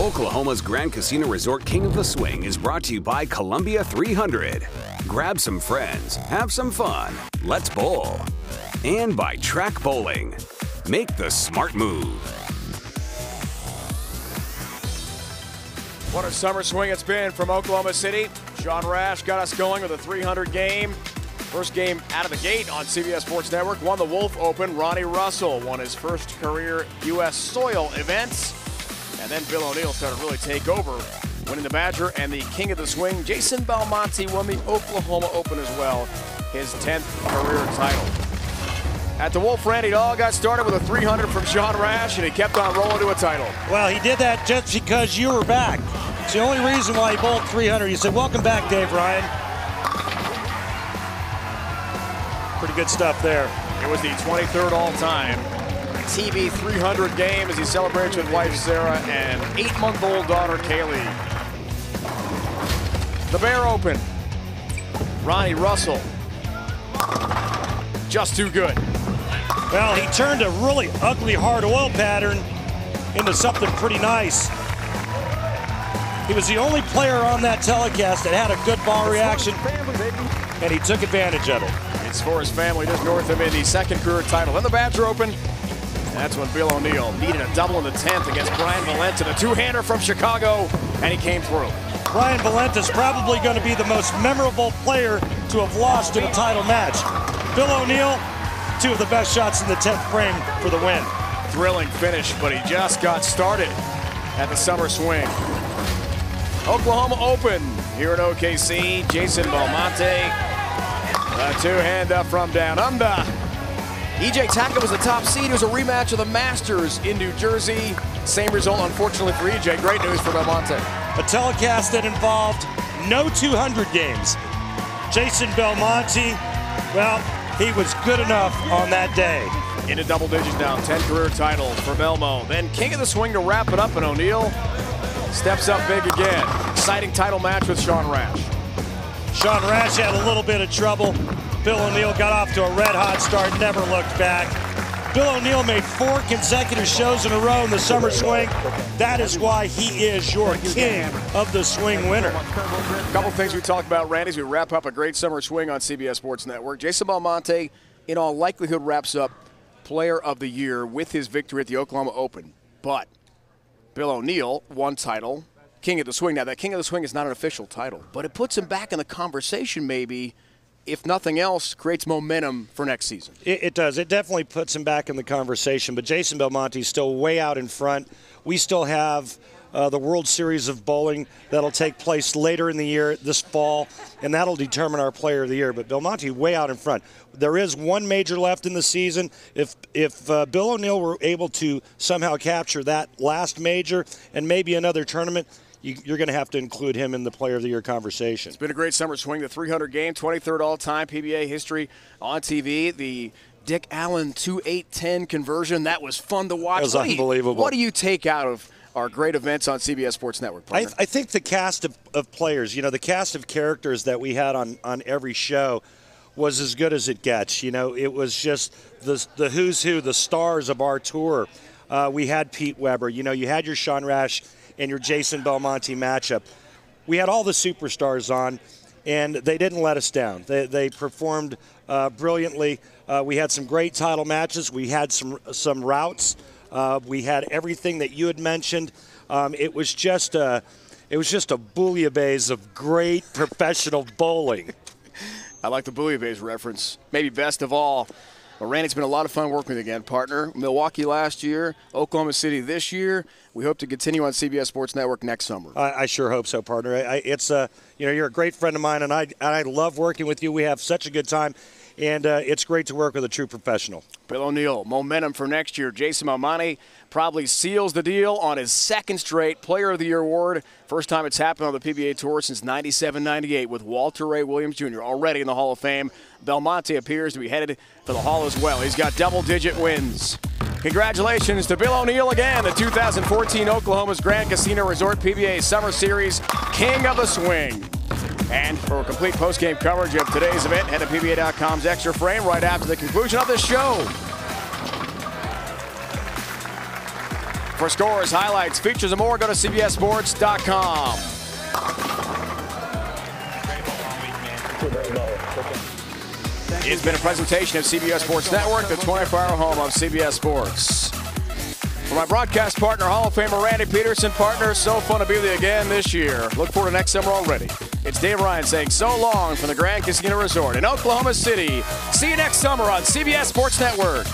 Oklahoma's Grand Casino Resort King of the Swing is brought to you by Columbia 300. Grab some friends, have some fun, let's bowl. And by Track Bowling. Make the smart move. What a summer swing it's been from Oklahoma City. Sean Rash got us going with a 300 game. First game out of the gate on CBS Sports Network. Won the Wolf Open. Ronnie Russell won his first career U.S. soil events. And then Bill O'Neill started to really take over, winning the Badger and the King of the Swing. Jason Belmonte won the Oklahoma Open as well, his 10th career title. At the Wolf, Randy Dahl got started with a 300 from Sean Rash, and he kept on rolling to a title. Well, he did that just because you were back. It's the only reason why he bowled 300. He said, welcome back, Dave Ryan. Pretty good stuff there. It was the 23rd all-time TV 300 game as he celebrates with wife Sarah and 8-month-old daughter Kaylee. The Bear Open. Ronnie Russell. Just too good. Well, he turned a really ugly hard oil pattern into something pretty nice. He was the only player on that telecast that had a good ball reaction, and he took advantage of it. It's for his family just north of Indy, second career title. Then the Badger Open. That's when Bill O'Neill needed a double in the 10th against Brian Valenta, the two-hander from Chicago, and he came through. Brian Valenta's probably going to be the most memorable player to have lost in a title match. Bill O'Neill, two of the best shots in the 10th frame for the win. Thrilling finish, but he just got started at the Summer Swing. Oklahoma Open here at OKC. Jason Belmonte, a two-hand up from down under. E.J. Tackett was the top seed. It was a rematch of the Masters in New Jersey. Same result, unfortunately, for E.J. Great news for Belmonte. A telecast that involved no 200 games. Jason Belmonte, well, he was good enough on that day. Into double digits now, 10 career titles for Belmo. Then King of the Swing to wrap it up, and O'Neill steps up big again. Exciting title match with Sean Rash. Sean Rash had a little bit of trouble. Bill O'Neill got off to a red-hot start, never looked back. Bill O'Neill made 4 consecutive shows in a row in the Summer Swing. That is why he is your King of the Swing winner. A couple things we talked about, Randy, as we wrap up a great Summer Swing on CBS Sports Network. Jason Belmonte, in all likelihood, wraps up Player of the Year with his victory at the Oklahoma Open. But Bill O'Neill, one title, King of the Swing. Now, that King of the Swing is not an official title, but it puts him back in the conversation maybe. If nothing else, creates momentum for next season. It does. It definitely puts him back in the conversation. But Jason Belmonte is still way out in front. We still have the World Series of Bowling that'll take place later in the year, this fall, and that'll determine our Player of the Year. But Belmonte way out in front. There is one major left in the season. If Bill O'Neill were able to somehow capture that last major and maybe another tournament, you're going to have to include him in the Player of the Year conversation. It's been a great Summer Swing, the 300 game, 23rd all-time PBA history on TV. The Dick Allen 2-8-10 conversion, that was fun to watch. That was unbelievable. What do you take out of our great events on CBS Sports Network, I think the cast of players, the cast of characters that we had on every show was as good as it gets. It was just the who's who, the stars of our tour. We had Pete Weber. You had your Sean Rash and your Jason Belmonte matchup. We had all the superstars on, and they didn't let us down. They performed brilliantly. We had some great title matches. We had some routes. We had everything that you had mentioned. It was just a bouillabaisse of great professional bowling. I like the bouillabaisse reference. Maybe best of all. Well, Randy, it's been a lot of fun working with you again, partner. Milwaukee last year, Oklahoma City this year. We hope to continue on CBS Sports Network next summer. I sure hope so, partner. You're a great friend of mine, and I love working with you. We have such a good time, and it's great to work with a true professional. Bill O'Neill, momentum for next year. Jason Belmonte probably seals the deal on his second straight Player of the Year award. First time it's happened on the PBA Tour since 97-98 with Walter Ray Williams Jr. already in the Hall of Fame. Belmonte appears to be headed for the Hall as well. He's got double-digit wins. Congratulations to Bill O'Neill again, the 2014 Oklahoma's Grand Casino Resort PBA Summer Series King of the Swing. And for a complete post-game coverage of today's event, head to PBA.com's Extra Frame right after the conclusion of this show. For scores, highlights, features, and more, go to CBSSports.com. It's been a presentation of CBS Sports Network, the 24-hour home of CBS Sports. For my broadcast partner, Hall of Famer Randy Pedersen, partner, so fun to be with you again this year. Look forward to next summer already. It's Dave Ryan saying so long from the Grand Casino Resort in Oklahoma City. See you next summer on CBS Sports Network.